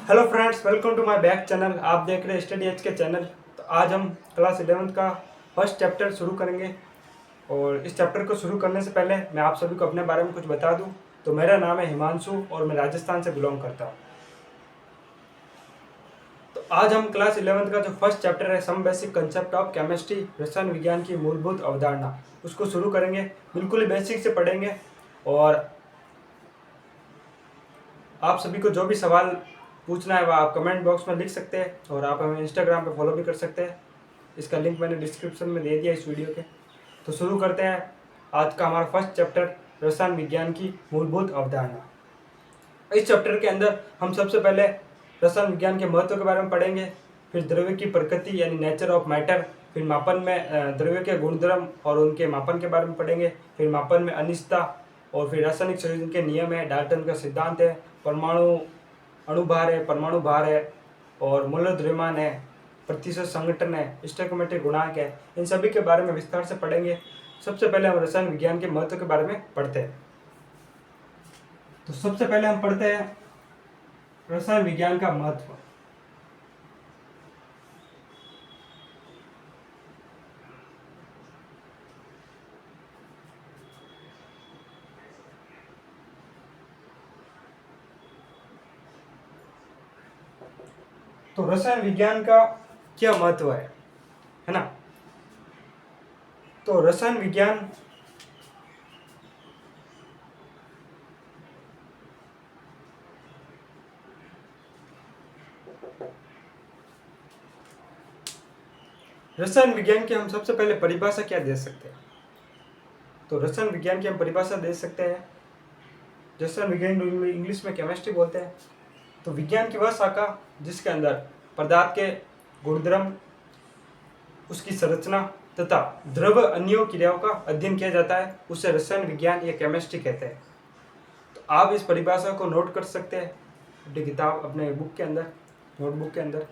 Hello friends, welcome to my back channel. आप देख रहे हैं स्टडी एच के चैनल। तो आज हम क्लास 11th का फर्स्ट चैप्टर शुरू करेंगे। और इस चैप्टर को शुरू करने से पहले मैं आप सभी को अपने बारे में कुछ बता दूं। तो मेरा नाम है हिमांशु और मैं राजस्थान से बिलोंग करता हूं। तो आज हम क्लास 11th का जो फर्स्ट चैप्टर है, some basic concept of chemistry, रसायन विज्ञान की मूलभूत अवधारणा, उसको शुरू करेंगे। बिल्कुल ही बेसिक से पढ़ेंगे। और आप सभी को जो भी सवाल पूछना है वह आप कमेंट बॉक्स में लिख सकते हैं और आप हमें इंस्टाग्राम पे फॉलो भी कर सकते हैं। इसका लिंक मैंने डिस्क्रिप्शन में दे दिया इस वीडियो के। तो शुरू करते हैं आज का हमारा फर्स्ट चैप्टर, रसायन विज्ञान की मूलभूत अवधारणा। इस चैप्टर के अंदर हम सबसे पहले रसायन विज्ञान के महत्व के बारे में पढ़ेंगे, फिर द्रव्य की प्रकृति यानी नेचर ऑफ मैटर, फिर मापन में द्रव्य के गुणधर्म और उनके मापन के बारे में पढ़ेंगे, फिर मापन में अनिश्चितता, और फिर रासायनिक संयोजन के नियम है, डाल्टन का सिद्धांत है, परमाणु अणुभार है, परमाणु भार है, और मूल्य द्रव्यमान है, प्रतिशत संगठन है, स्टोइकोमेट्रिक गुणांक है। इन सभी के बारे में विस्तार से पढ़ेंगे। सबसे पहले हम रसायन विज्ञान के महत्व के बारे में पढ़ते हैं। तो सबसे पहले हम पढ़ते हैं रसायन विज्ञान का महत्व। तो रसायन विज्ञान का क्या महत्व है ना। तो रसायन विज्ञान रसायन विज्ञान की हम सबसे पहले परिभाषा क्या दे सकते हैं। तो रसायन विज्ञान की हम परिभाषा दे सकते हैं, रसायन विज्ञान इंग्लिश में केमिस्ट्री बोलते हैं। तो विज्ञान की वह शाखा जिसके अंदर पदार्थ के गुणधर्म, उसकी संरचना तथा द्रव अन्य क्रियाओं का अध्ययन किया जाता है, उसे रसायन विज्ञान या केमिस्ट्री कहते हैं। तो आप इस परिभाषा को नोट कर सकते हैं अपनी किताब, अपने बुक के अंदर, नोटबुक के अंदर।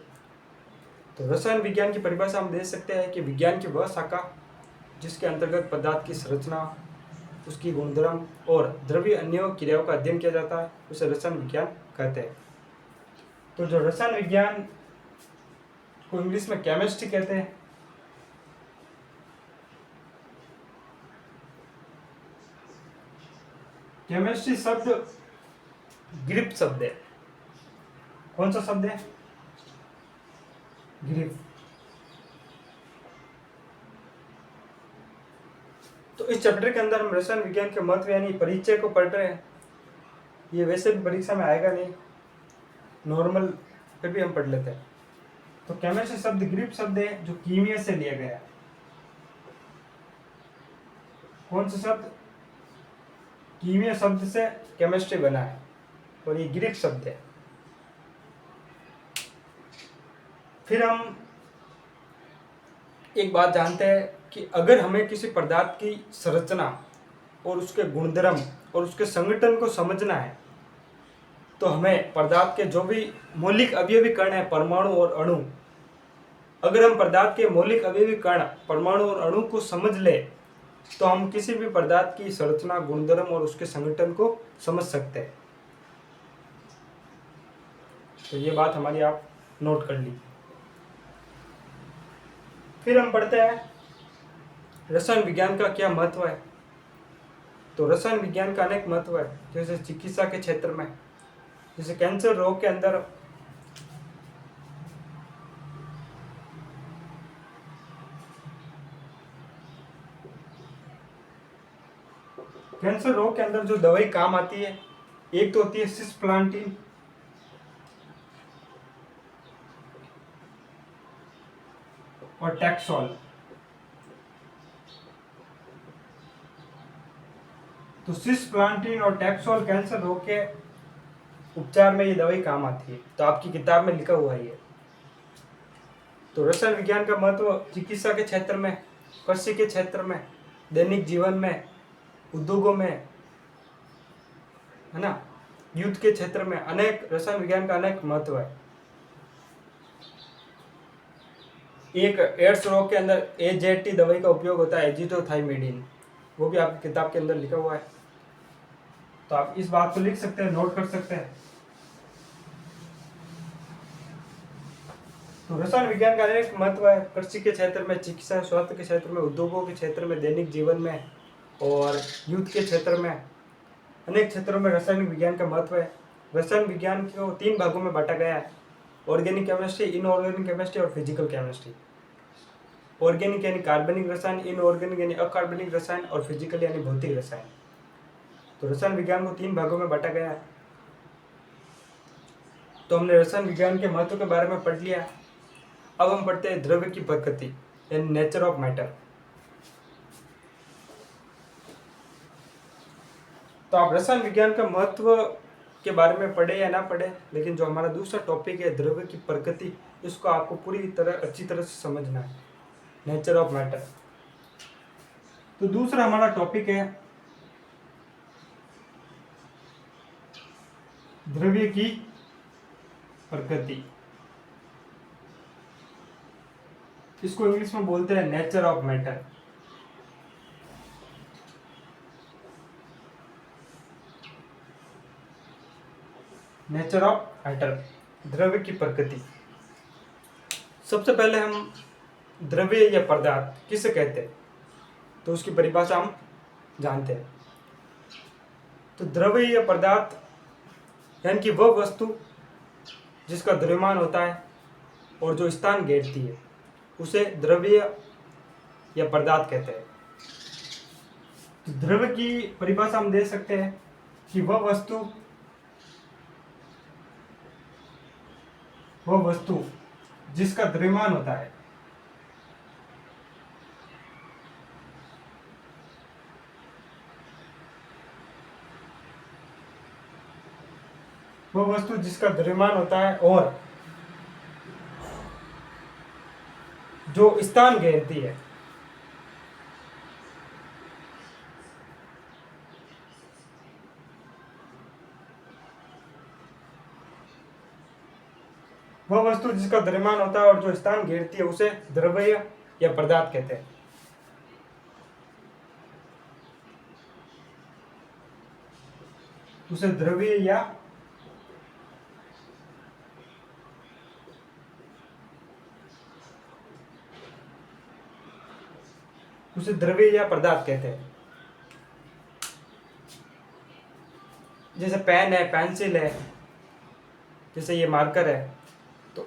तो रसायन विज्ञान की परिभाषा हम दे सकते हैं कि विज्ञान की वह शाखा जिसके अंतर्गत पदार्थ की संरचना, उसकी गुणधर्म और द्रव्य अन्य क्रियाओं का अध्ययन किया जाता है, उसे रसायन विज्ञान कहते हैं। तो जो रसायन विज्ञान को इंग्लिश में केमिस्ट्री कहते हैं, केमिस्ट्री शब्द ग्रीक शब्द है। कौन सा शब्द है? ग्रीक। तो इस चैप्टर के अंदर हम रसायन विज्ञान के महत्व यानी परिचय को पढ़ रहे हैं। ये वैसे भी परीक्षा में आएगा नहीं, नॉर्मल फिर भी हम पढ़ लेते हैं। तो केमिस्ट्री शब्द ग्रीक शब्द है जो कीमिया से लिया गया है। कौन सा शब्द? कीमिया शब्द से केमिस्ट्री बना है और ये ग्रीक शब्द है। फिर हम एक बात जानते हैं कि अगर हमें किसी पदार्थ की संरचना और उसके गुणधर्म और उसके संगठन को समझना है, तो हमें पदार्थ के जो भी मौलिक अवयवी कण है, परमाणु और अणु, अगर हम पदार्थ के मौलिक अवयवी कण, परमाणु और अणु को समझ ले तो हम किसी भी पदार्थ की संरचना, गुणधर्म और उसके संगठन को समझ सकते हैं। तो ये बात हमारी आप नोट कर ली। फिर हम पढ़ते हैं रसायन विज्ञान का क्या महत्व है। तो रसायन विज्ञान का अनेक महत्व है, जैसे चिकित्सा के क्षेत्र में, जैसे कैंसर रोग के अंदर जो दवाई काम आती है, एक तो होती है सिस्प्लांटिन और टैक्सोल। तो सिस्प्लांटिन और टैक्सोल कैंसर रोग के उपचार में ये दवाई काम आती है। तो आपकी किताब में लिखा हुआ है ये। तो रसायन विज्ञान का महत्व चिकित्सा के क्षेत्र में, कृषि के क्षेत्र में, दैनिक जीवन में, उद्योगों में, है ना, युद्ध के क्षेत्र में, अनेक रसायन विज्ञान का अनेक महत्व है। एक एड्स रोग के अंदर एजेटी दवाई का उपयोग होता है, एजिथ्रोथाइमिडीन, वो भी आपकी किताब के अंदर लिखा हुआ है। तो आप इस बात को लिख सकते हैं, नोट कर सकते हैं। तो रसायन विज्ञान का अनेक महत्व है कृषि के क्षेत्र में, चिकित्सा स्वास्थ्य के क्षेत्र में, उद्योगों के क्षेत्र में, दैनिक जीवन में और युद्ध के क्षेत्र में, अनेक क्षेत्रों में रासायनिक विज्ञान का महत्व है। रसायन विज्ञान को 3 भागों में बांटा गया है: ऑर्गेनिक केमिस्ट्री, इनऑर्गेनिक केमिस्ट्री और फिजिकल केमिस्ट्री। ऑर्गेनिक यानी कार्बनिक रसायन, इनऑर्गेनिक यानी अकार्बनिक रसायन और फिजिकल यानी भौतिक रसायन। तो रसायन विज्ञान को 3 भागों में बांटा गया है। तो हमने रसायन विज्ञान के महत्व के बारे में पढ़ लिया। अब हम पढ़ते हैं द्रव्य की प्रकृति यानी नेचर ऑफ मैटर। तो आप रसायन विज्ञान का महत्व के बारे में पढ़े या ना पढ़े, लेकिन जो हमारा दूसरा टॉपिक है द्रव्य की प्रकृति, इसको आपको पूरी तरह अच्छी तरह से समझना है, नेचर ऑफ मैटर। तो दूसरा हमारा टॉपिक है द्रव्य की प्रकृति। इसको इंग्लिश में बोलते हैं nature of matter. Nature of matter, द्रव्य की प्रकृति। सबसे पहले हम द्रव्य या पदार्थ किसे कहते हैं, तो उसकी परिभाषा हम जानते हैं। तो द्रव्य या पदार्थ यानी कि वह वस्तु जिसका द्रव्यमान होता है और जो स्थान घेरती है, उसे द्रव्य या पदार्थ कहते हैं। तो द्रव्य की परिभाषा हम दे सकते हैं कि वह वस्तु जिसका द्रव्यमान होता है, वह वस्तु जिसका द्रव्यमान होता है और जो स्थान घेरती है। वह वस्तु जिसका द्रव्यमान होता है और जो स्थान घेरती है, उसे द्रव्य या पदार्थ कहते हैं। उसे द्रव्य या पदार्थ कहते हैं। जैसे पेन है, पेंसिल है, जैसे ये मार्कर है, तो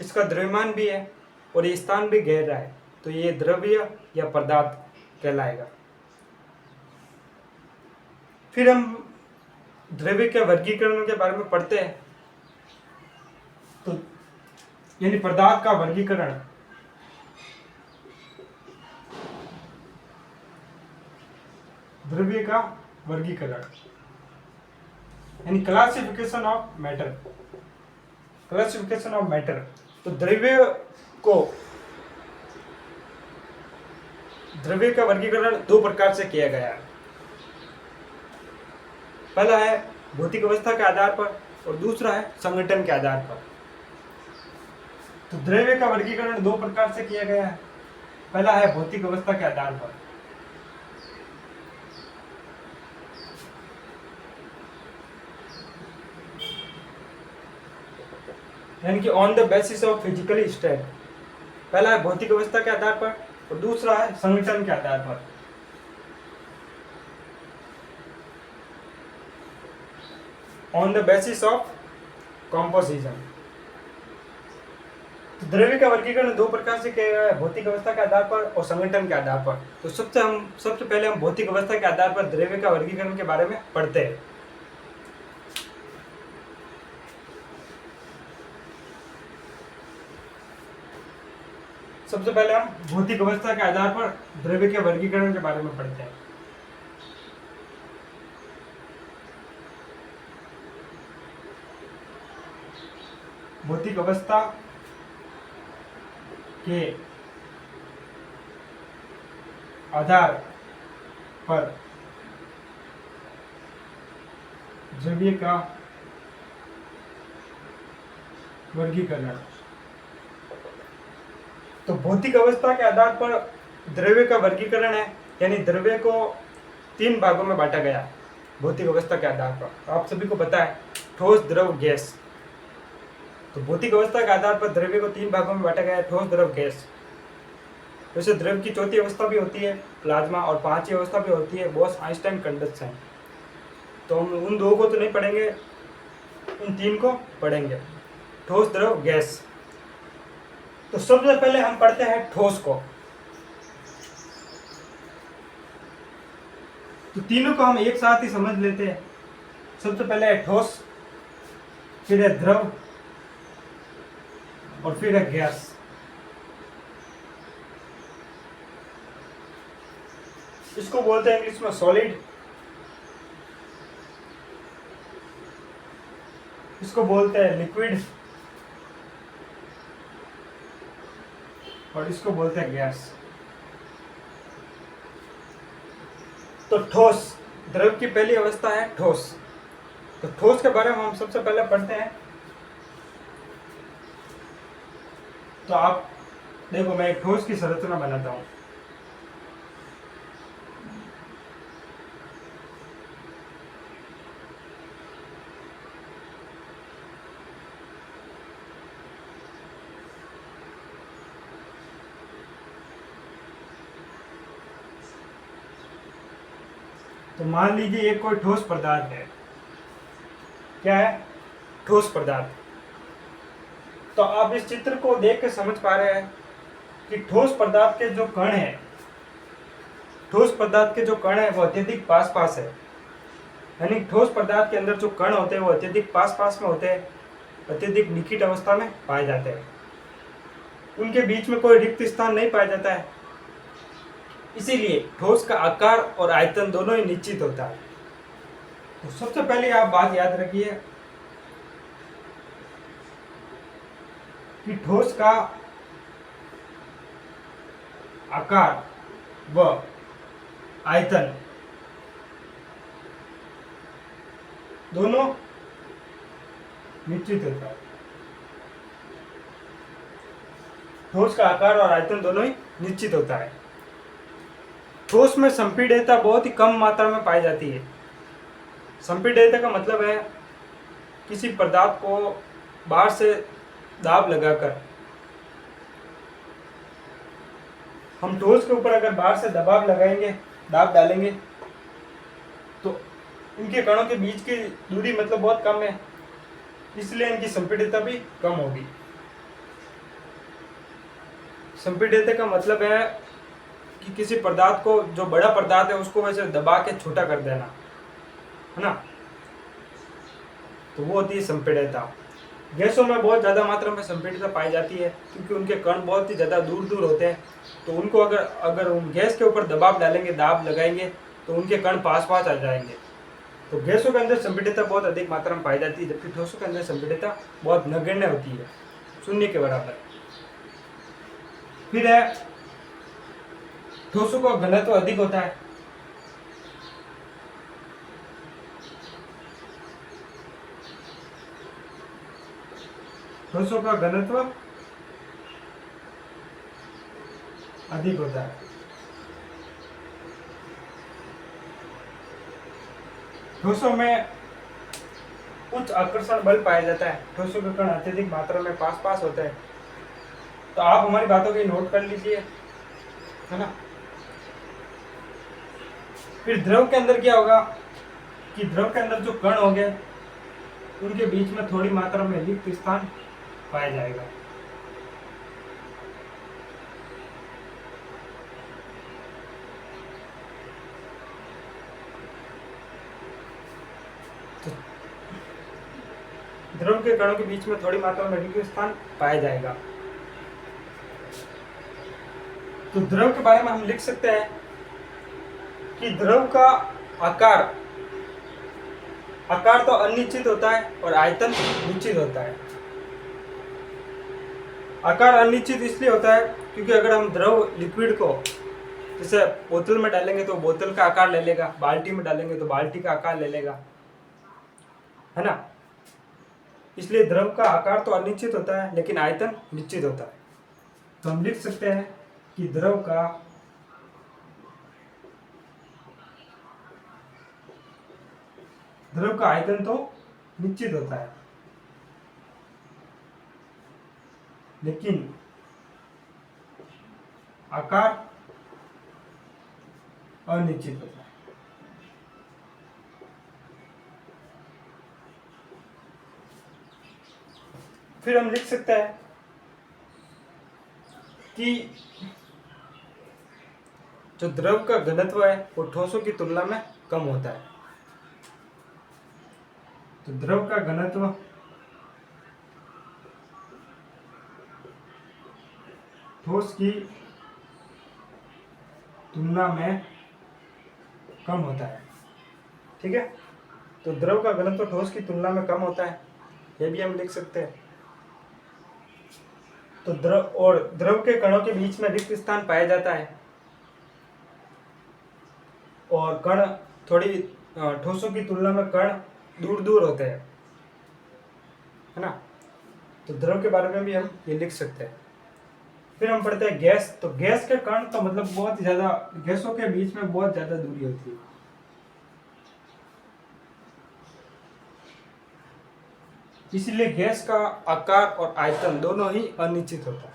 इसका द्रव्यमान भी है और ये स्थान भी घेर रहा है, तो ये द्रव्य या पदार्थ कहलाएगा। फिर हम द्रव्य के वर्गीकरण के बारे में पढ़ते हैं। तो यानी पदार्थ का वर्गीकरण, द्रव्य का वर्गीकरण यानी classification of matter. Classification of matter. तो द्रव्य का वर्गीकरण 2 प्रकार से किया गया है। पहला है भौतिक अवस्था के आधार पर और दूसरा है संगठन के आधार पर। तो द्रव्य का वर्गीकरण 2 प्रकार से किया गया है। पहला है भौतिक अवस्था के आधार पर। यानी कि on the basis of physically state. पहला है भौतिक अवस्था के आधार पर और दूसरा है संगठन के आधार पर। On the basis of composition. तो द्रव्य का वर्गीकरण 2 प्रकार से किया गया है, भौतिक अवस्था के आधार पर और संगठन के आधार पर। तो सबसे पहले हम भौतिक अवस्था के आधार पर द्रव्य का वर्गीकरण के बारे में पढ़ते हैं। सबसे पहले हम भौतिक अवस्था के आधार पर द्रव्य के वर्गीकरण के बारे में पढ़ते हैं। भौतिक अवस्था के आधार पर द्रव्य का वर्गीकरण। तो भौतिक अवस्था के आधार पर द्रव्य का वर्गीकरण है, यानी द्रव्य को 3 भागों में बांटा गया भौतिक अवस्था के आधार पर। आप सभी को पता है ठोस, द्रव, गैस। तो भौतिक अवस्था के आधार पर द्रव्य को 3 भागों में बांटा गया है, ठोस, द्रव, गैस। वैसे द्रव की चौथी अवस्था भी होती है प्लाज्मा, और पांचवी अवस्था भी होती है बोस आइंस्टाइन कंडक्शन। तो हम उन दो को तो नहीं पढ़ेंगे, उन 3 को पढ़ेंगे, ठोस, द्रव, गैस। तो सबसे पहले हम पढ़ते हैं ठोस को। तो तीनों को हम एक साथ ही समझ लेते हैं। सबसे पहले है ठोस, फिर है द्रव, और फिर है गैस। इसको बोलते हैं इंग्लिश में सॉलिड, इसको बोलते हैं लिक्विड, और इसको बोलते हैं गैस। तो ठोस, द्रव की पहली अवस्था है ठोस। तो ठोस के बारे में हम सबसे पहले पढ़ते हैं। तो आप देखो, मैं एक ठोस की संरचना बनाता हूं। तो मान लीजिए एक कोई ठोस पदार्थ है। क्या है? ठोस पदार्थ। तो आप इस चित्र को देख के समझ पा रहे हैं कि ठोस पदार्थ के जो कण है, ठोस पदार्थ के जो कण है वो अत्यधिक पास पास है। यानी ठोस पदार्थ के अंदर जो कण होते हैं वो अत्यधिक पास पास में होते हैं, अत्यधिक निकट अवस्था में पाए जाते हैं। उनके बीच में कोई रिक्त स्थान नहीं पाया जाता है। इसीलिए ठोस का आकार और आयतन दोनों ही निश्चित होता है। तो सबसे पहले आप बात याद रखिए कि ठोस का आकार व आयतन दोनों निश्चित होता है। ठोस का आकार और आयतन दोनों ही निश्चित होता है। ठोस में संपीड्यता बहुत ही कम मात्रा में पाई जाती है। संपीड्यता का मतलब है किसी पदार्थ को बाहर से दाब लगाकर, हम ठोस के ऊपर अगर बाहर से दबाव लगाएंगे, दाब डालेंगे, तो इनके कणों के बीच की दूरी मतलब बहुत कम है, इसलिए इनकी संपीड्यता भी कम होगी। संपीड्यता का मतलब है कि किसी पदार्थ को, जो बड़ा पदार्थ है उसको वैसे दबा के छोटा कर देना, है ना, तो वो होती है संपीड्यता। गैसों में बहुत ज़्यादा मात्रा में संपीड्यता पाई जाती है क्योंकि उनके कण बहुत ही ज़्यादा दूर दूर होते हैं। तो उनको अगर उन गैस के ऊपर दबाव डालेंगे, दाब लगाएंगे, तो उनके कण पास पास आ जाएंगे। तो गैसों के अंदर संपीड्यता बहुत अधिक मात्रा में पाई जाती है, जबकि ठोसों के अंदर संपीड्यता बहुत नगण्य होती है, 0 के बराबर। फिर है ठोसों का घनत्व अधिक होता है। ठोसों का घनत्व अधिक होता है। ठोसों में उच्च आकर्षण बल पाया जाता है। ठोसों के कण अत्यधिक मात्रा में पास पास होते हैं। तो आप हमारी बातों की नोट कर लीजिए, है ना। फिर द्रव के अंदर क्या होगा कि द्रव के अंदर जो कण होंगे उनके बीच में थोड़ी मात्रा में रिक्त स्थान पाया जाएगा। तो द्रव के कणों के बीच में थोड़ी मात्रा में रिक्त स्थान पाया जाएगा। तो द्रव के बारे में हम लिख सकते हैं कि द्रव का आकार तो अनिश्चित होता है और आयतन निश्चित होता है। आकार अनिश्चित इसलिए होता है क्योंकि अगर हम द्रव लिक्विड को जैसे बोतल में डालेंगे तो बोतल का आकार ले लेगा, बाल्टी में डालेंगे तो बाल्टी का आकार ले लेगा, है ना। इसलिए द्रव का आकार तो अनिश्चित होता है लेकिन आयतन निश्चित होता है। तो हम लिख सकते हैं कि द्रव का आयतन तो निश्चित होता है। लेकिन आकार अनिश्चित होता है। फिर हम लिख सकते हैं कि जो द्रव का घनत्व है वो ठोसों की तुलना में कम होता है। तो द्रव का घनत्व ठोस की तुलना में कम होता है। ठीक है, तो द्रव का घनत्व ठोस की तुलना में कम होता है, ये भी हम लिख सकते हैं। तो द्रव के कणों के बीच में रिक्त स्थान पाया जाता है और कण थोड़ी ठोसों की तुलना में कण दूर दूर होते हैं, है ना। तो द्रव के बारे में भी हम ये लिख सकते हैं। फिर हम पढ़ते हैं गैस। तो गैस के कण तो मतलब बहुत ही ज्यादा, गैसों के बीच में बहुत ज्यादा दूरी होती है। इसलिए गैस का आकार और आयतन दोनों ही अनिश्चित होता है।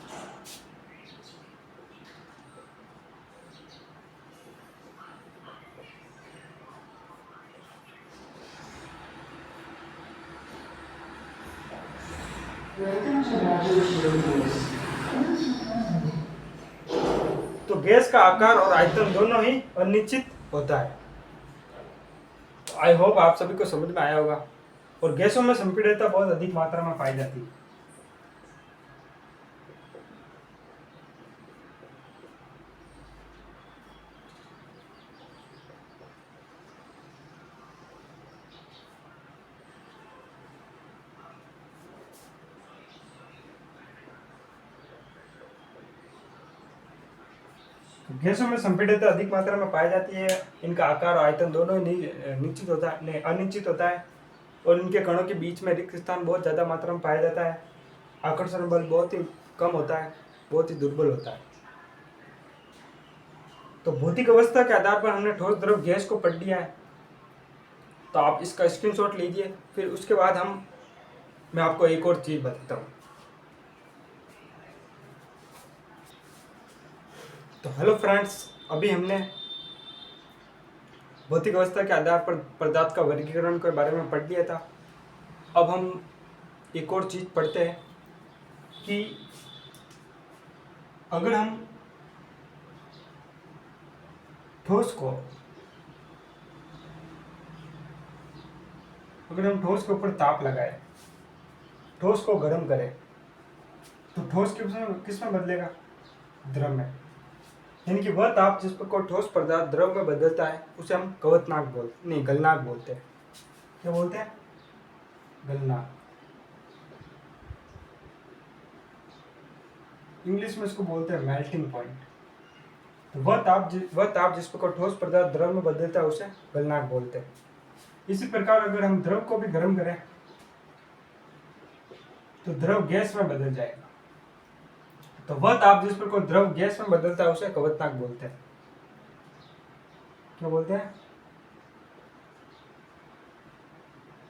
तो गैस का आकार और आयतन दोनों ही अनिश्चित होता है। आई होप आप सभी को समझ में आया होगा। और गैसों में संपीड़ितता बहुत अधिक मात्रा में पाई जाती है। गैसों में संपीड़ितता अधिक मात्रा में पाई जाती है। इनका आकार और आयतन दोनों निश्चित होता है, नहीं अनिश्चित होता है। और इनके कणों के बीच में रिक्त स्थान बहुत ज़्यादा मात्रा में पाया जाता है। आकर्षण बल बहुत ही कम होता है, बहुत ही दुर्बल होता है। तो भौतिक अवस्था के आधार पर हमने ठोस द्रव गैस को पढ़ लिया है। तो आप इसका स्क्रीनशॉट लीजिए। फिर उसके बाद मैं आपको एक और चीज़ बताता हूँ। तो हेलो फ्रेंड्स, अभी हमने भौतिक अवस्था के आधार पर पदार्थ का वर्गीकरण के बारे में पढ़ लिया था। अब हम एक और चीज़ पढ़ते हैं कि अगर हम ठोस के ऊपर ताप लगाए, ठोस को गर्म करें, तो ठोस किस में बदलेगा? द्रव में। यानी कि वह ताप जिस पर कोई ठोस पदार्थ द्रव में बदलता है उसे हम गलनांक बोलते हैं। क्या बोलते हैं? गलनांक। इंग्लिश में इसको बोलते हैं मेल्टिंग पॉइंट। तो वह ताप जिस पर कोई ठोस पदार्थ द्रव में बदलता है उसे गलनांक बोलते हैं। इसी प्रकार अगर हम द्रव को भी गर्म करें तो द्रव गैस में बदल जाएगा। तो वह ताप जिस पर कोई द्रव गैस में बदलता है उसे क्वथनांक बोलते हैं। क्या बोलते हैं?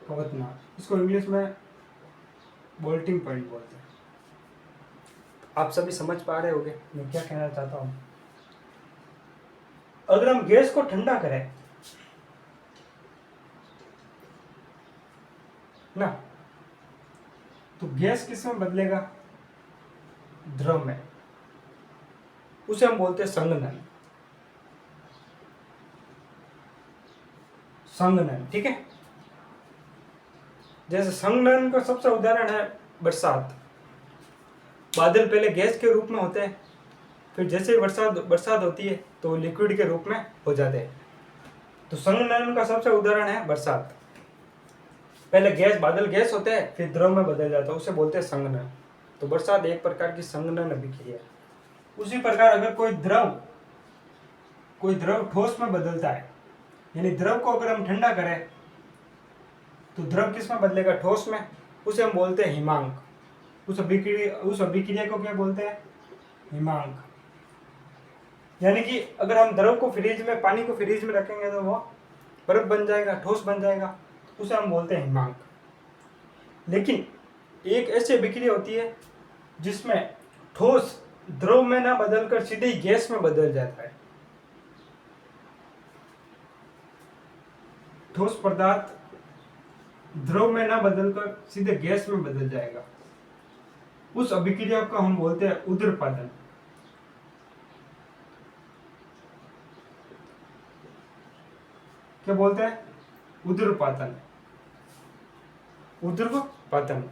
क्वथनांक। इसको इंग्लिश में बोल्टिंग पॉइंट बोलते हैं। आप सभी समझ पा रहे होंगे मैं क्या कहना चाहता हूं। अगर हम गैस को ठंडा करें ना, तो गैस किस में बदलेगा? द्रव में। उसे हम बोलते हैं संघनन। ठीक है। जैसे संघनन का सबसे उदाहरण है बरसात। बादल पहले गैस के रूप में होते हैं, फिर जैसे ही बरसात होती है तो लिक्विड के रूप में हो जाते हैं। तो संघनन का सबसे उदाहरण है बरसात। पहले बादल गैस होते हैं, फिर द्रव में बदल जाता है, उसे बोलते हैं संघनन। तो बरसात एक प्रकार की संघनन अभिक्रिया है। उसी प्रकार अगर कोई द्रव ठोस में बदलता है, यानी द्रव को अगर हम ठंडा करें तो द्रव किस में बदलेगा? ठोस में। उसे हम बोलते हैं हिमांक। उस अभिक्रिया को क्या बोलते हैं? हिमांक। यानी कि अगर हम पानी को फ्रीज में रखेंगे तो वो बर्फ बन जाएगा, ठोस बन जाएगा, उसे हम बोलते हैं हिमांक। लेकिन एक ऐसी अभिक्रिया होती है जिसमें ठोस द्रव में ना बदलकर सीधे गैस में बदल जाता है। ठोस पदार्थ द्रव में ना बदलकर सीधे गैस में बदल जाएगा, उस अभिक्रिया को हम बोलते हैं उदरपादन। क्या बोलते हैं? उदरपातन। उदरपातन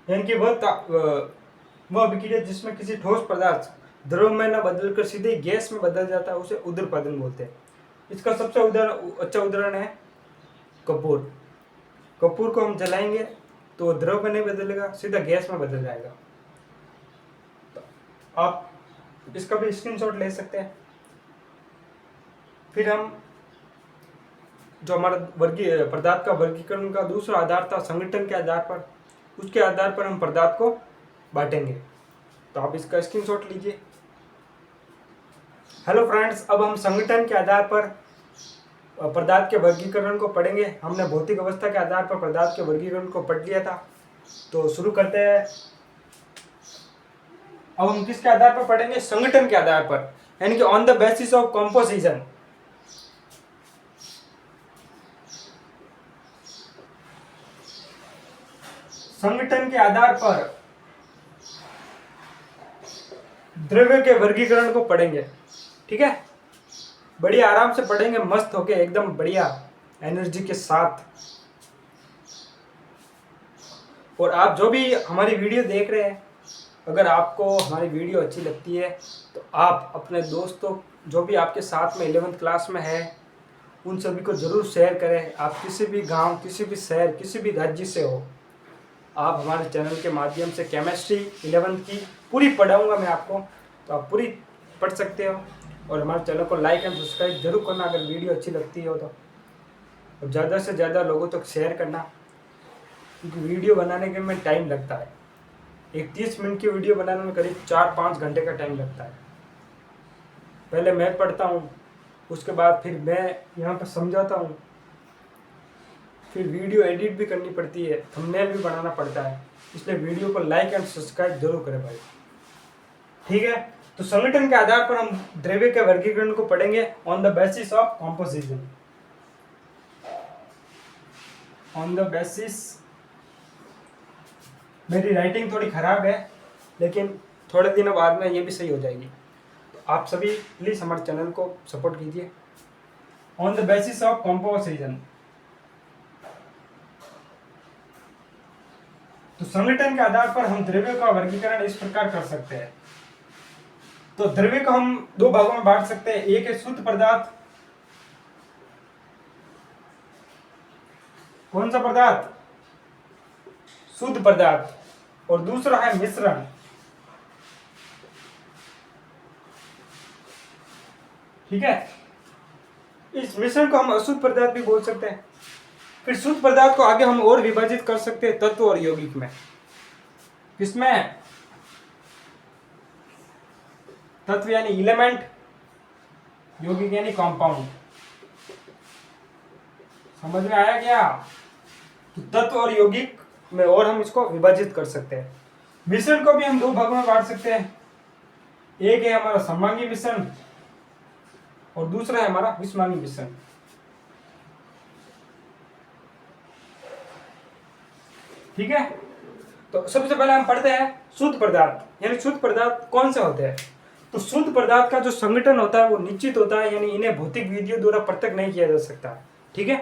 यानी कि वह अभिक्रिया जिसमें किसी ठोस पदार्थ द्रव में न बदलकर सीधे गैस में बदल जाता है, उसे उदरपातन बोलते हैं। इसका सबसे अच्छा उदाहरण है कपूर। कपूर को हम जलाएंगे तो द्रव में नहीं बदलेगा, सीधा गैस में बदल जाएगा। तो आप इसका भी स्क्रीनशॉट ले सकते हैं। फिर हम जो हमारा वर्गीय पदार्थ का वर्गीकरण का दूसरा आधार था संगठन के आधार पर, उसके आधार पर हम पदार्थ को बांटेंगे। तो आप इसका स्क्रीनशॉट लीजिए। हेलो फ्रेंड्स, अब हम संगठन के आधार पर पदार्थ के वर्गीकरण को पढ़ेंगे। हमने भौतिक अवस्था के आधार पर पदार्थ के वर्गीकरण को पढ़ लिया था। तो शुरू करते हैं। अब हम किसके आधार पर पढ़ेंगे? संगठन के आधार पर, यानी कि on the basis of composition. संगठन के आधार पर द्रव्य के वर्गीकरण को पढ़ेंगे। ठीक है, बढ़िया आराम से पढ़ेंगे, मस्त होके एकदम बढ़िया एनर्जी के साथ। और आप जो भी हमारी वीडियो देख रहे हैं, अगर आपको हमारी वीडियो अच्छी लगती है तो आप अपने दोस्तों जो भी आपके साथ में 11th क्लास में है उन सभी को ज़रूर शेयर करें। आप किसी भी गांव, किसी भी शहर, किसी भी राज्य से हो, आप हमारे चैनल के माध्यम से केमिस्ट्री 11th की पूरी पढ़ाऊंगा मैं आपको, तो आप पूरी पढ़ सकते हो। और हमारे चैनल को लाइक एंड सब्सक्राइब जरूर करना अगर वीडियो अच्छी लगती हो तो। और ज़्यादा से ज़्यादा लोगों तक शेयर करना, क्योंकि वीडियो बनाने के में टाइम लगता है। एक 30 मिनट की वीडियो बनाने में करीब 4-5 घंटे का टाइम लगता है। पहले मैं पढ़ता हूँ, उसके बाद फिर मैं यहाँ पर समझाता हूँ, फिर वीडियो एडिट भी करनी पड़ती है, थंबनेल भी बनाना पड़ता है। इसलिए वीडियो को लाइक एंड सब्सक्राइब जरूर करें भाई। ठीक है, तो संगठन के आधार पर हम द्रव्य के वर्गीकरण को पढ़ेंगे on the basis of composition. On the basis, मेरी राइटिंग थोड़ी खराब है लेकिन थोड़े दिनों बाद में ये भी सही हो जाएगी। तो आप सभी प्लीज़ हमारे चैनल को सपोर्ट कीजिए। On the basis of composition, तो संगठन के आधार पर हम द्रव्य का वर्गीकरण इस प्रकार कर सकते हैं। तो द्रव्य को हम दो भागों में बांट सकते हैं। एक है शुद्ध पदार्थ। कौन सा पदार्थ? शुद्ध पदार्थ। और दूसरा है मिश्रण। ठीक है, इस मिश्रण को हम अशुद्ध पदार्थ भी बोल सकते हैं। फिर शुद्ध पदार्थ को आगे हम और विभाजित कर सकते हैं तत्व और यौगिक में। किसमें? तत्व यानी एलिमेंट, यौगिक यानी कंपाउंड। समझ में आया क्या? तो तत्व और यौगिक में और हम इसको विभाजित कर सकते हैं। मिश्रण को भी हम दो भागों में बांट सकते हैं। एक है हमारा सममांगी मिश्रण और दूसरा है हमारा विषमांगी मिश्रण। ठीक है, तो सबसे पहले हम पढ़ते हैं शुद्ध पदार्थ। यानी शुद्ध पदार्थ कौन से होते हैं? तो शुद्ध पदार्थ का जो संगठन होता है वो निश्चित होता है, यानी इन्हें भौतिक विधियों द्वारा पृथक नहीं किया जा सकता। ठीक है,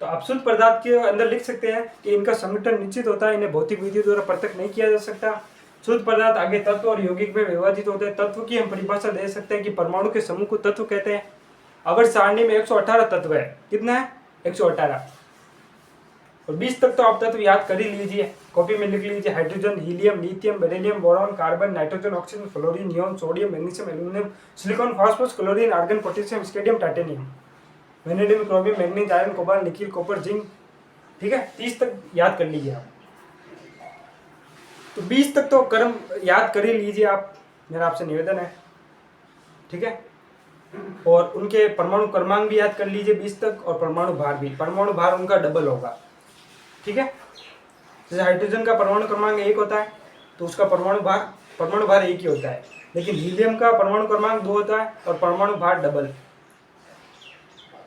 तो आप शुद्ध पदार्थ के अंदर लिख सकते हैं कि इनका संगठन निश्चित होता है, इन्हें भौतिक विधियों द्वारा पृथक नहीं किया जा सकता। शुद्ध पदार्थ आगे तत्व और यौगिक में विभाजित होते हैं। तत्व की हम परिभाषा दे सकते हैं कि परमाणु के समूह को तत्व कहते हैं। अगर सारणी में 118 तत्व है, कितना है? 118। और 20 तक तो आप तत्व याद कर ही लीजिए, कॉपी में लिख लीजिए। Hydrogen, helium, lithium, beryllium, boron, carbon, nitrogen, oxygen, fluorine, neon, sodium, magnesium, aluminium, silicon, phosphorus, chlorine, argon, potassium, scandium, titanium, vanadium, chromium, manganese, iron, cobalt, nickel, copper, zinc. ठीक है, 30 तक याद कर लीजिए आप। तो 20 तक तो कर्म याद कर ही लीजिए आप, मेरा आपसे निवेदन है। ठीक है, और उनके परमाणु क्रमांक भी याद कर लीजिए 20 तक, और परमाणु भार भी। परमाणु भार उनका डबल होगा। ठीक है, जैसे हाइड्रोजन का परमाणु क्रमांक 1 होता है तो उसका परमाणु भार एक ही होता है। लेकिन हीलियम का परमाणु क्रमांक 2 होता है और परमाणु भार डबल।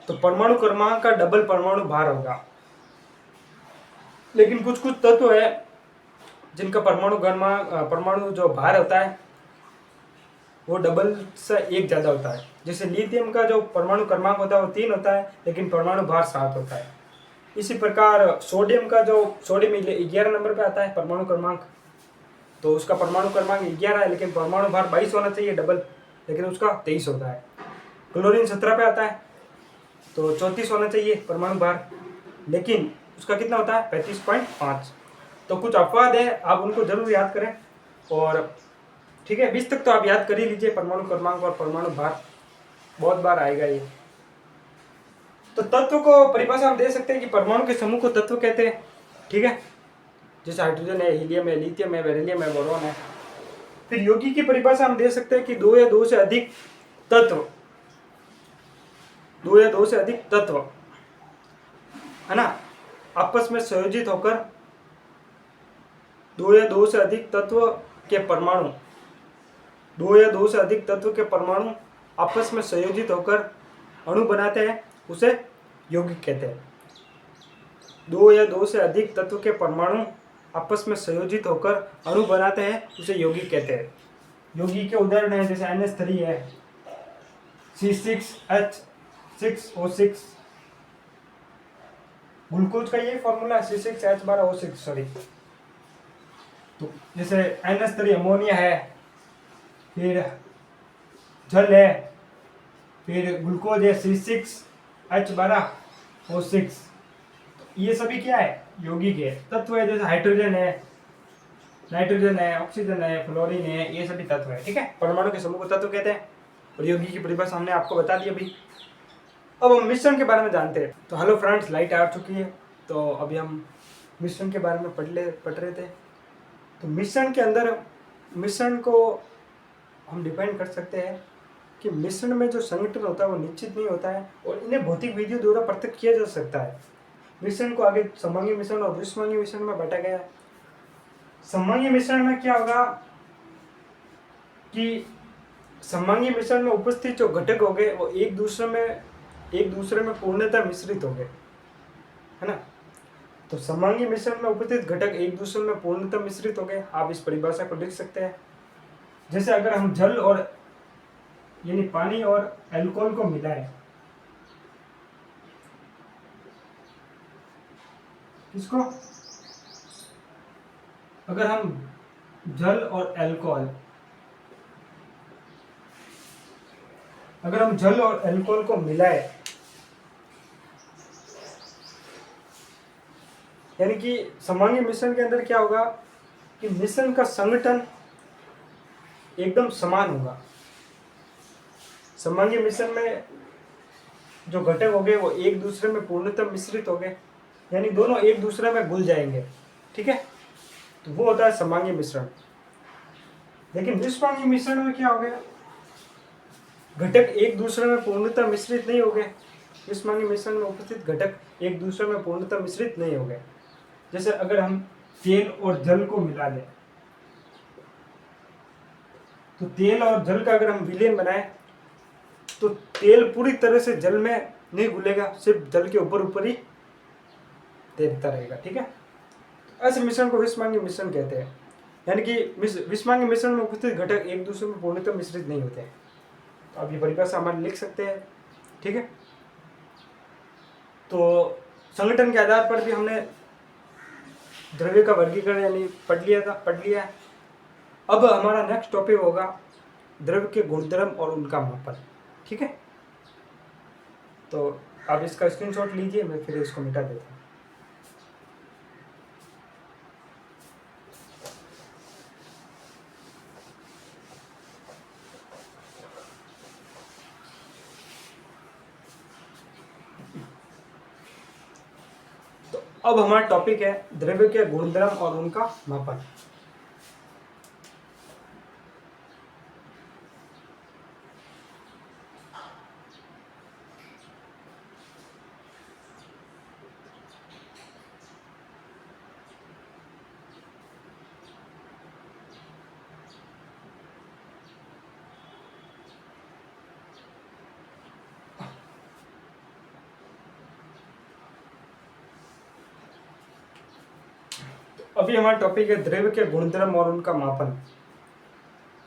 तो परमाणु क्रमांक का डबल परमाणु भार होगा। लेकिन कुछ कुछ तत्व है जिनका परमाणु जो भार होता है वो डबल से एक ज्यादा होता है। जैसे लिथियम का जो परमाणु क्रमांक होता है वो 3 होता है, लेकिन परमाणु भार 7 होता है। इसी प्रकार सोडियम 11 नंबर पे आता है परमाणु क्रमांक, तो उसका परमाणु क्रमांक 11 है, लेकिन परमाणु भार 22 होना चाहिए डबल, लेकिन उसका 23 होता है। क्लोरीन 17 पे आता है, तो 34 होना चाहिए परमाणु भार, लेकिन उसका कितना होता है 35.5। तो कुछ अपवाद है, आप उनको जरूर याद करें। और ठीक है, 20 तक तो आप याद कर ही लीजिए परमाणु क्रमांक और परमाणु भार, बहुत बार आएगा ये। तो तत्व को परिभाषा हम दे सकते हैं कि परमाणु के समूह को तत्व कहते हैं। ठीक है, जैसे हाइड्रोजन है, हीलियम है, लिथियम है, बेरिलियम है, बोरॉन है। फिर यौगिक की परिभाषा हम दे सकते हैं कि दो या दो से अधिक तत्व है ना, आपस में संयोजित होकर दो या दो से अधिक तत्व के परमाणु आपस में संयोजित होकर अणु बनाते हैं, उसे यौगिक कहते हैं। दो या दो से अधिक तत्व के परमाणु आपस में संयोजित होकर अणु बनाते हैं, उसे यौगिक कहते हैं। यौगिक के उदाहरण हैं जैसे NH3 है, C6H6O6, ग्लूकोज का ये फॉर्मूला है C6H12O6 सॉरी। तो जैसे NH3 अमोनिया है, फिर जल है, फिर ग्लूकोज है C6H12O6। ये सभी क्या है, यौगिक है, तत्व है। जैसे हाइड्रोजन है, नाइट्रोजन है, ऑक्सीजन है, फ्लोरीन है, ये सभी तत्व है। ठीक है, परमाणु के समूह को तत्व कहते हैं और यौगिक की परिभाषा हमने आपको बता दी अभी। अब हम मिश्रण के बारे में जानते हैं। तो हेलो फ्रेंड्स, लाइट आ चुकी है, तो अभी हम मिश्रण के बारे में पढ़ रहे थे। तो मिश्रण को हम डिपेंड कर सकते हैं कि मिश्रण में जो संगठन होता है वो निश्चित नहीं होता है और इन्हें भौतिक विधियों द्वारा पृथक किया जा सकता है। मिश्रण को आगे समंगी मिश्रण और विषमंगी मिश्रण में बांटा गया है। समंगी मिश्रण में क्या होगा कि समंगी मिश्रण में उपस्थित जो घटक हो गए वो एक दूसरे में पूर्णतः मिश्रित हो गए, है ना। तो समंगी मिश्रण में उपस्थित घटक एक दूसरे में पूर्णतः मिश्रित हो गए। आप इस परिभाषा को लिख सकते हैं। जैसे अगर हम जल और यानी पानी और अल्कोहल को मिलाएं, किसको, अगर हम जल और अल्कोहल को मिलाएं, यानी कि समंगी मिश्रण के अंदर क्या होगा कि मिश्रण का संगठन एकदम समान होगा। समंगी मिश्रण में जो घटक हो गए वो एक दूसरे में पूर्णतः मिश्रित हो गए, यानी दोनों एक दूसरे में घुल जाएंगे। ठीक है, तो वो होता है समंगी मिश्रण। लेकिन विषमंगी मिश्रण में क्या हो गया, घटक एक दूसरे में पूर्णतः मिश्रित नहीं हो गए। विषमंगी मिश्रण में उपस्थित घटक एक दूसरे में पूर्णतः मिश्रित नहीं हो गए। जैसे अगर हम तेल और जल को मिला दें, तो तेल और जल का अगर हम विलयन बनाएं तो तेल पूरी तरह से जल में नहीं घुलेगा, सिर्फ जल के ऊपर ही तैरता रहेगा। ठीक है, ऐसे मिश्रण को विषमंगी मिश्रण कहते हैं, यानी कि विषमंगी मिश्रण में उपस्थित घटक एक दूसरे में पूर्णतः मिश्रित नहीं होते। तो आप ये परिभाषा हमारे लिख सकते हैं। ठीक है, तो संगठन के आधार पर भी हमने द्रव्य का वर्गीकरण यानी पढ़ लिया। अब हमारा नेक्स्ट टॉपिक होगा द्रव्य के गुणधर्म और उनका मापन। ठीक है, तो आप इसका स्क्रीनशॉट लीजिए, मैं फिर इसको मिटा देता हूँ। तो अब हमारा टॉपिक है द्रव्य के गुणधर्म और उनका मापन। अभी हमारा टॉपिक है द्रव्य के गुणधर्म और उनका मापन।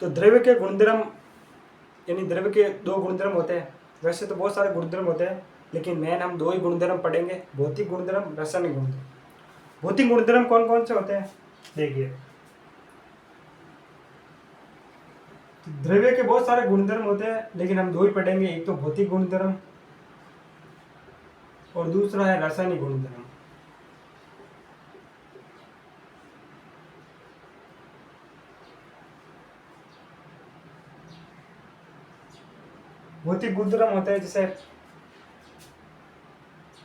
तो द्रव्य के गुणधर्म यानी द्रव्य के दो गुणधर्म होते हैं। वैसे तो बहुत सारे गुणधर्म होते हैं, लेकिन मेन हम दो ही गुणधर्म पढ़ेंगे, भौतिक गुणधर्म, रासायनिक गुणधर्म। भौतिक गुणधर्म कौन कौन से होते हैं देखिए। द्रव्य के बहुत सारे गुणधर्म होते हैं, लेकिन हम दो ही पढ़ेंगे, एक तो भौतिक गुणधर्म और दूसरा है रासायनिक गुणधर्म। भौतिक गुणधर्म होते हैं जैसे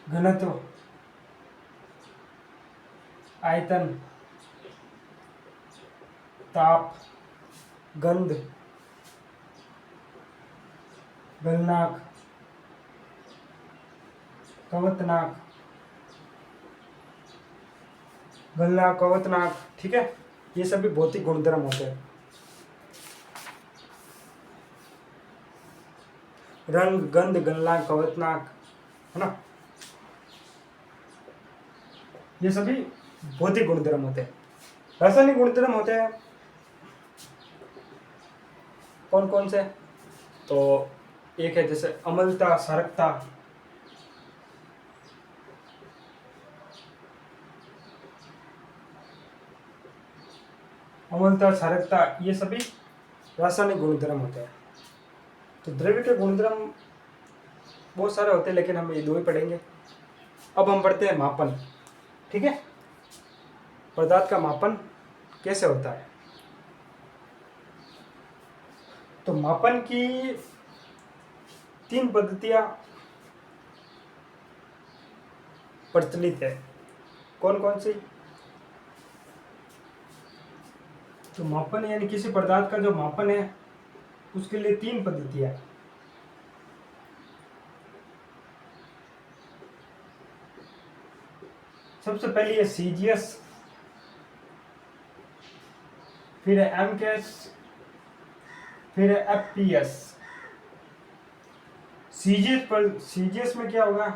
घनत्व, आयतन, ताप, गंध, गलनांक, कवतनाक, गलनांक, कवतनाक, ठीक है। ये सभी भौतिक गुणधर्म होते हैं। रंग, गंध, गलनांक, कवतनाक, है ना, ये सभी भौतिक गुणधर्म होते हैं। रासायनिक गुणधर्म होते हैं कौन कौन से? तो एक है जैसे अम्लता, क्षारकता, अम्लता, क्षारकता, ये सभी रासायनिक गुणधर्म होते हैं। तो द्रव्य के गुणधर्म बहुत सारे होते हैं, लेकिन हम ये दो ही पढ़ेंगे। अब हम पढ़ते हैं मापन, ठीक है। पदार्थ का मापन कैसे होता है? तो मापन की 3 पद्धतियां प्रचलित है। कौन कौन सी? तो मापन यानी किसी पदार्थ का जो मापन है उसके लिए 3 पद्धतियां। सबसे पहली है सीजीएस, फिर है एमकेएस, फिर है एफपीएस। सीजीएस में क्या होगा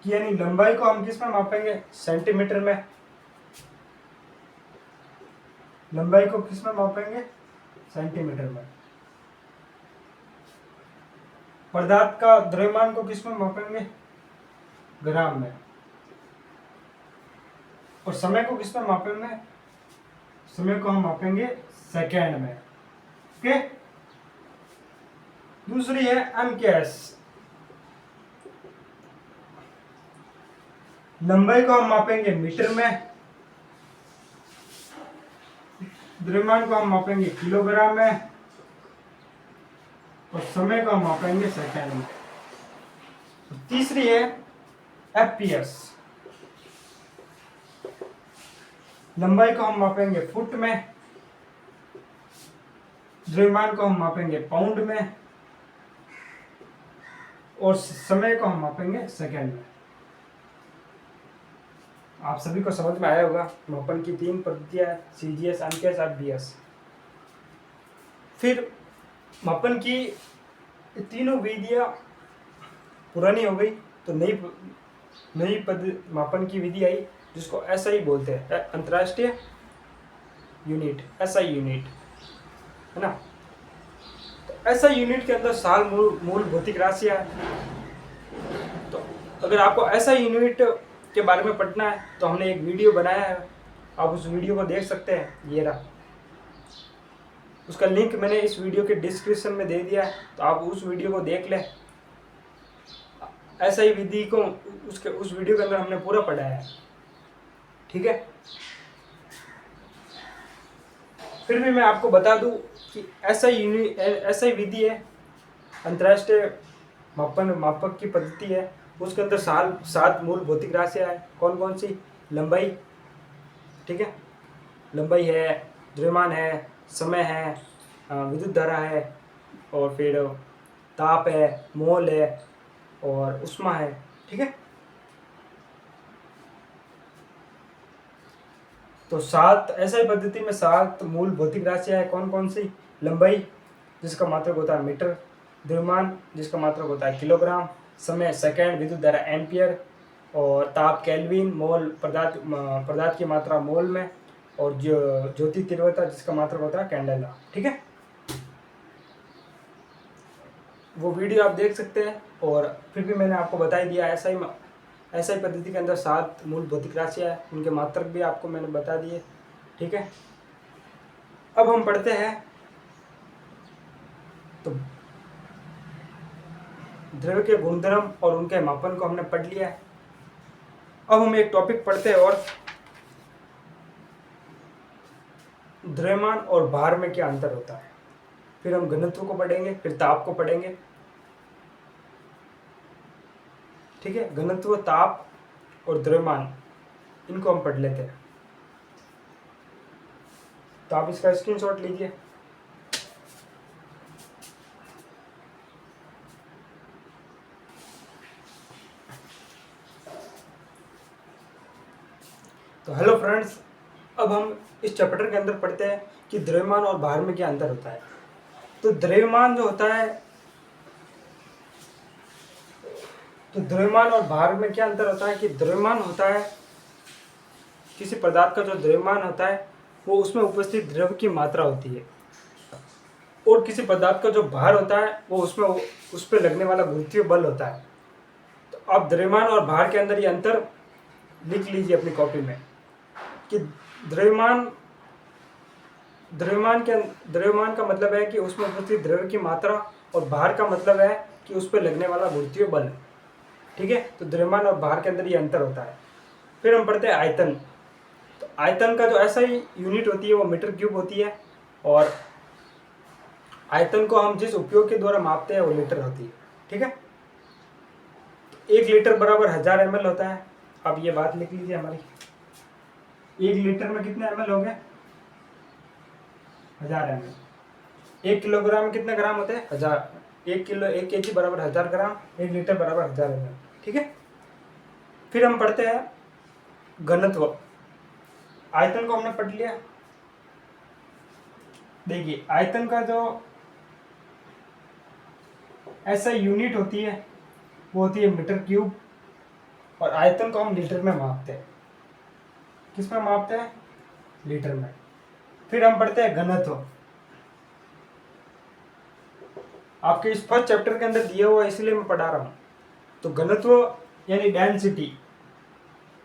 कि यानी लंबाई को हम किस में मापेंगे? सेंटीमीटर में। लंबाई को किस में मापेंगे? सेंटीमीटर में। पदार्थ का द्रव्यमान को किस में मापेंगे? ग्राम में। और समय को किस में मापेंगे? समय को हम मापेंगे सेकेंड में। ओके। दूसरी है एमकेएस। लंबाई को हम मापेंगे मीटर में, द्रव्यमान को हम मापेंगे किलोग्राम में, और समय को हम मापेंगे सेकेंड में। तीसरी है एफपीएस। लंबाई को हम मापेंगे फुट में, द्रव्यमान को हम मापेंगे पाउंड में, और समय को हम मापेंगे सेकेंड में। आप सभी को समझ में आया होगा मापन की 3 पद्धतियां, सीजीएस, एमकेएस, एफबीएस। फिर मापन की तीनों विधियां पुरानी हो गई, तो नई मापन की विधि आई जिसको एसआई बोलते हैं, अंतर्राष्ट्रीय यूनिट, एसआई यूनिट, है ना। तो एसआई यूनिट के अंदर साल मूल भौतिक राशियां है। तो अगर आपको एसआई यूनिट के बारे में पढ़ना है तो हमने एक वीडियो बनाया है, आप उस वीडियो को देख सकते हैं। ये रहा, उसका लिंक मैंने इस वीडियो के डिस्क्रिप्शन में दे दिया है, तो आप उस वीडियो को देख लें। ऐसा ही विधि को उस वीडियो के अंदर हमने पूरा पढ़ाया है, ठीक है। फिर भी मैं आपको बता दूं कि ऐसा ही विधि है, अंतर्राष्ट्रीय मापक की पद्धति है। उसके अंदर 7 मूल भौतिक राशियां है। कौन कौन सी? लंबाई, ठीक है, लंबाई है, द्रव्यमान है, समय है, विद्युत धारा है, और फिर ताप है, मोल है, और उष्मा है, ठीक है। तो 7 ऐसा पद्धति में 7 मूल भौतिक राशियां है। कौन कौन सी? लंबाई जिसका मात्रक होता है मीटर, द्रव्यमान जिसका मात्रक होता है किलोग्राम, समय सेकंड, विद्युत धारा एम्पियर, और ताप केल्विन, मोल पदार्थ पदार्थ की मात्रा मोल में, और जो ज्योति तीव्रता जिसका मात्रक होता है कैंडेला। ठीक है, वो वीडियो आप देख सकते हैं। और फिर भी मैंने आपको बता ही दिया, ऐसा ही पद्धति के अंदर 7 मूल भौतिक राशियाँ हैं, उनके मात्रक भी आपको मैंने बता दिए। ठीक है, अब हम पढ़ते हैं। तो द्रव्य के गुणधर्म और उनके मापन को हमने पढ़ लिया है। अब हम एक टॉपिक पढ़ते हैं, और द्रव्यमान और भार में क्या अंतर होता है। फिर हम घनत्व को पढ़ेंगे, फिर ताप को पढ़ेंगे। ठीक है, घनत्व, ताप और द्रव्यमान, इनको हम पढ़ लेते हैं। तो आप इसका स्क्रीनशॉट लीजिए। तो हेलो फ्रेंड्स, अब हम इस चैप्टर के अंदर पढ़ते हैं कि द्रव्यमान और भार में क्या अंतर होता है। तो द्रव्यमान जो होता है, तो द्रव्यमान और भार में क्या अंतर होता है कि द्रव्यमान होता है किसी पदार्थ का जो द्रव्यमान होता है वो उसमें उपस्थित द्रव्य की मात्रा होती है, और किसी पदार्थ का जो भार होता है वो उसमें उस पर लगने वाला गुरुत्वीय बल होता है। तो आप द्रव्यमान और भार के अंदर ये अंतर लिख लीजिए अपनी कॉपी में कि द्रव्यमान द्रव्यमान का मतलब है कि उसमें उपस्थित द्रव्य की मात्रा, और भार का मतलब है कि उस पर लगने वाला गुरुत्वीय बल। ठीक है, तो द्रव्यमान और भार के अंदर ये अंतर होता है। फिर हम पढ़ते हैं आयतन। तो आयतन का जो ऐसा ही यूनिट होती है वो मीटर क्यूब होती है, और आयतन को हम जिस उपयोग के द्वारा मापते हैं वो लीटर होती है। ठीक है, 1 लीटर बराबर 1000 ml होता है। अब ये बात लिख लीजिए हमारी, 1 लीटर में कितने ml हो गए? 1000 ml। 1 किलोग्राम में कितने ग्राम होते हैं? 1000। 1 kg बराबर 1000 ग्राम, 1 लीटर बराबर 1000 ml। ठीक है, फिर हम पढ़ते हैं घनत्व। आयतन को हमने पढ़ लिया। देखिए, आयतन का जो ऐसा यूनिट होती है वो होती है मीटर क्यूब, और आयतन को हम लीटर में मापते हैं। किस में मापते हैं? लीटर में। फिर हम पढ़ते हैं घनत्व। आपके इस फर्स्ट चैप्टर के अंदर दिया हुआ इसलिए मैं पढ़ा रहा हूं। तो घनत्व यानी डेंसिटी,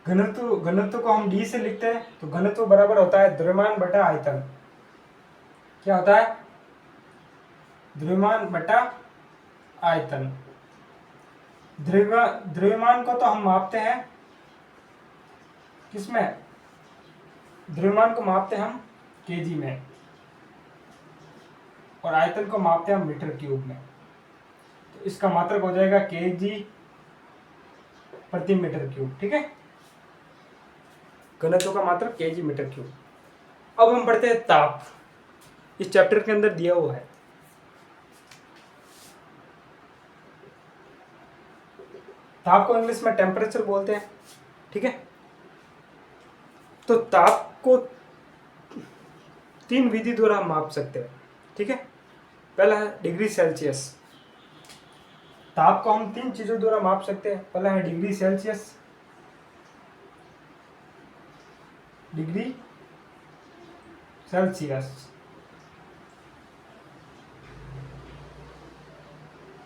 घनत्व को हम डी से लिखते हैं। तो घनत्व बराबर होता है द्रव्यमान बटा आयतन। क्या होता है? द्रव्यमान बटा आयतन। द्रव्यमान को तो हम मापते हैं किसमें? द्रव्यमान को मापते हैं हम केजी में, और आयतन को मापते हैं हम मीटर क्यूब में। तो इसका मात्रक हो जाएगा केजी प्रति मीटर क्यूब। ठीक है, घनत्व का मात्रक केजी मीटर क्यूब। अब हम पढ़ते हैं ताप। इस चैप्टर के अंदर दिया हुआ है। ताप को इंग्लिश में टेम्परेचर बोलते हैं। ठीक है, तो ताप को 3 विधि द्वारा हम माप सकते हैं। ठीक है, पहला है डिग्री सेल्सियस। ताप को हम 3 चीजों द्वारा माप सकते हैं। पहला है डिग्री सेल्सियस, डिग्री सेल्सियस।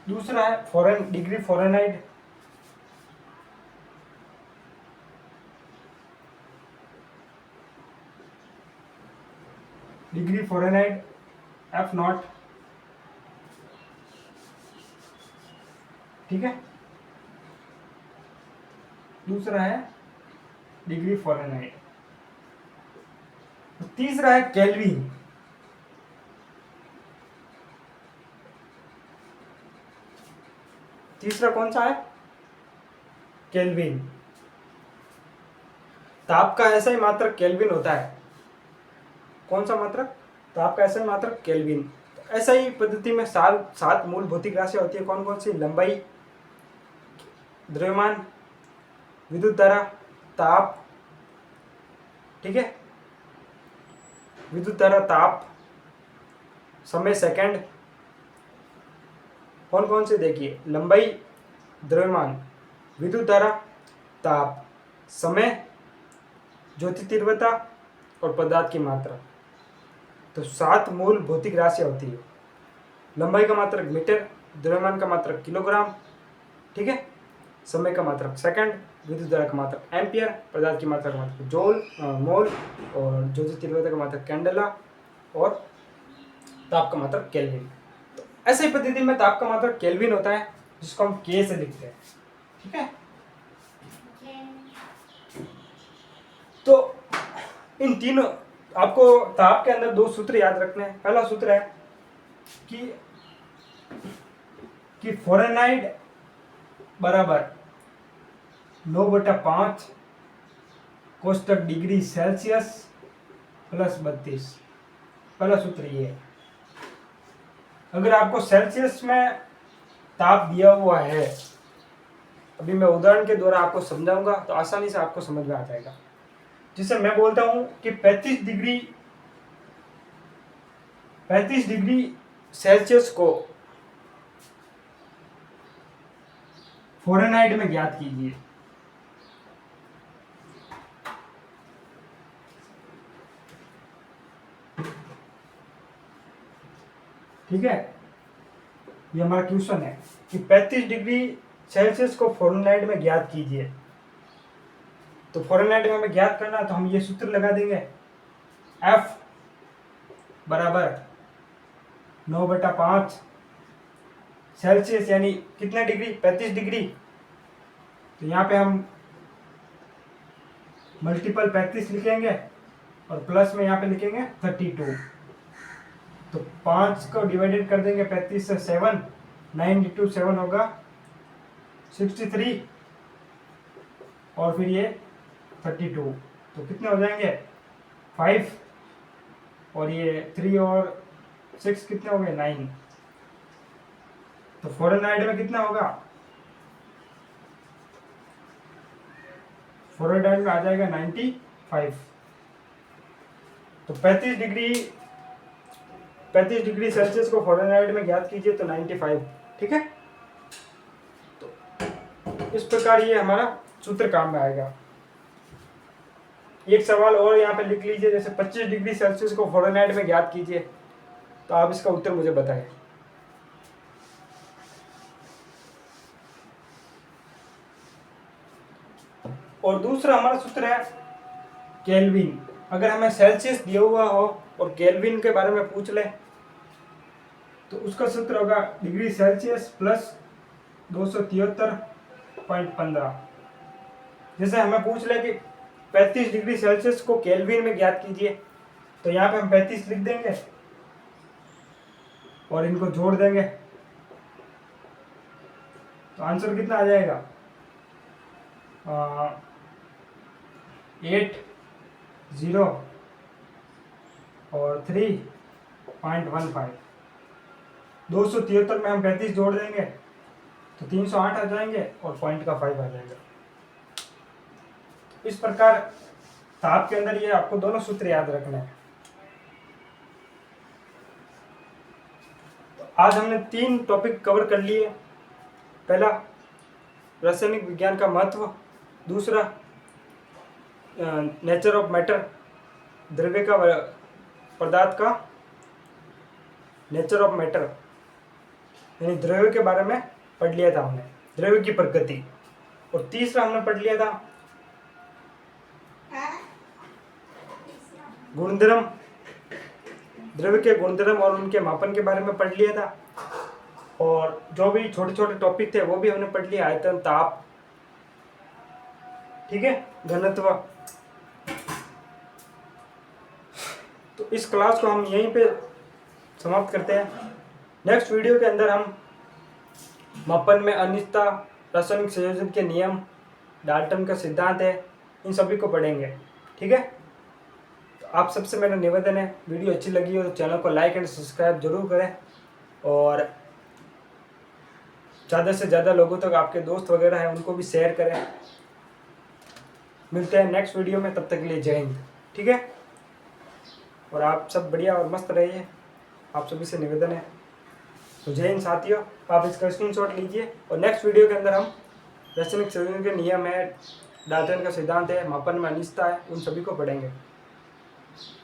दूसरा है degree Fahrenheit. Degree Fahrenheit F0। ठीक है, दूसरा है डिग्री फ़ारेनहाइट। तीसरा है केल्विन। तीसरा कौन सा है? केल्विन। ताप का ऐसा ही मात्रक केल्विन होता है। कौन सा मात्रक? ताप का ऐसा ही मात्रक केल्विन। ऐसा ही पद्धति में 7 मूल भौतिक राशियां होती है। कौन कौन सी? लंबाई, द्रव्यमान, विद्युत धारा, ताप। ठीक है, विद्युत धारा, ताप, समय सेकंड। कौन कौन से? देखिए, लंबाई, द्रव्यमान, विद्युत धारा, ताप, समय, ज्योति तीव्रता और पदार्थ की मात्रा। तो 7 मूल भौतिक राशियाँ होती है। लंबाई का मात्रक मीटर, द्रव्यमान का मात्रक किलोग्राम, ठीक है, समय का मात्रक सेकंड, विद्युत धारा का मात्रक एम्पियर, पदार्थ की मात्रा का मात्रक जूल मोल, और ज्योति तीव्रता का मात्रक कैंडेला, और ताप का मात्रक केल्विन। तो ऐसे ही पद्धति में ताप का मात्रक केल्विन होता है, जिसको हम के से लिखते हैं, ठीक है। तो इन तीनों आपको ताप के अंदर 2 सूत्र याद रखने हैं। पहला सूत्र है कि फ़ारेनहाइट बराबर 9/5 कोष्टक डिग्री सेल्सियस प्लस 32। पहला सूत्र ये है। अगर आपको सेल्सियस में ताप दिया हुआ है, अभी मैं उदाहरण के द्वारा आपको समझाऊंगा तो आसानी से आपको समझ में आ जाएगा। जैसे मैं बोलता हूं कि 35 डिग्री सेल्सियस को फ़ारेनहाइट में ज्ञात कीजिए। ठीक है, ये हमारा क्वेश्चन है कि 35 डिग्री सेल्सियस को फ़ारेनहाइट में ज्ञात कीजिए। तो फ़ारेनहाइट में हमें ज्ञात करना, तो हम ये सूत्र लगा देंगे, F बराबर 9/5 सेल्सियस, यानी कितने डिग्री, 35 डिग्री। तो यहाँ पे हम मल्टीपल 35 लिखेंगे और प्लस में यहाँ पे लिखेंगे 32। तो 5 को डिवाइडेड कर देंगे 35 से 7, 9 × 7 होगा 63, और फिर ये 32। तो कितने हो जाएंगे 5, और ये 3 और 6 कितने हो गए 9। तो फ़ारेनहाइट में कितना होगा, फ़ारेनहाइट में आ जाएगा 95। तो 35 डिग्री सेल्सियस को फ़ारेनहाइट में ज्ञात कीजिए, तो 95, ठीक है। तो इस प्रकार ये हमारा सूत्र काम में आएगा। एक सवाल और यहाँ पे लिख लीजिए, जैसे 25 डिग्री सेल्सियस को फ़ारेनहाइट में ज्ञात कीजिए, तो आप इसका उत्तर मुझे बताएं। और दूसरा हमारा सूत्र है केल्विन। अगर हमें सेल्सियस दिया हुआ हो और केल्विन के बारे में पूछ ले, तो उसका सूत्र होगा डिग्री सेल्सियस प्लस 273.15। जैसे हमें पूछ ले कि 35 डिग्री सेल्सियस को केल्विन में ज्ञात कीजिए, तो यहाँ पे हम 35 लिख देंगे और इनको जोड़ देंगे, तो आंसर कितना आ जाएगा 8, 0 और 3.15। 273 में हम 35 जोड़ देंगे तो 308 आ जाएंगे और पॉइंट का 5 आ जाएगा। इस प्रकार ताप के अंदर ये आपको दोनों सूत्र याद रखने हैं। तो आज हमने 3 टॉपिक कवर कर लिए। पहला रासायनिक विज्ञान का महत्व, दूसरा नेचर ऑफ मैटर, द्रव्य का पदार्थ का नेचर ऑफ मैटर, यानी द्रव्य के बारे में पढ़ लिया था हमने, द्रव्य की प्रकृति। और तीसरा हमने पढ़ लिया था गुणधर्म, द्रव्य के गुणधर्म और उनके मापन के बारे में पढ़ लिया था। और जो भी छोटे छोटे टॉपिक थे वो भी हमने पढ़ लिया, आयतन, ताप, ठीक है, घनत्व। तो इस क्लास को हम यहीं पे समाप्त करते हैं। नेक्स्ट वीडियो के अंदर हम मापन में अनिश्चितता, रासायनिक संयोजन के नियम, डाल्टन का सिद्धांत है, इन सभी को पढ़ेंगे, ठीक है। तो आप सबसे मेरा निवेदन है, वीडियो अच्छी लगी हो तो चैनल को लाइक एंड सब्सक्राइब जरूर करें, और ज़्यादा से ज़्यादा लोगों तक, आपके दोस्त वगैरह हैं उनको भी शेयर करें। मिलते हैं नेक्स्ट वीडियो में, तब तक के लिए जय हिंद, ठीक है। और आप सब बढ़िया और मस्त रहिए, आप सभी से निवेदन है। तो जय हिंद साथियों, आप इसका स्क्रीनशॉट लीजिए, और नेक्स्ट वीडियो के अंदर हम रासायनिक संयोजन के नियम है, डाल्टन का सिद्धांत है, मापन में अनिश्चितता है, उन सभी को पढ़ेंगे।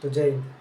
तो जय हिंद।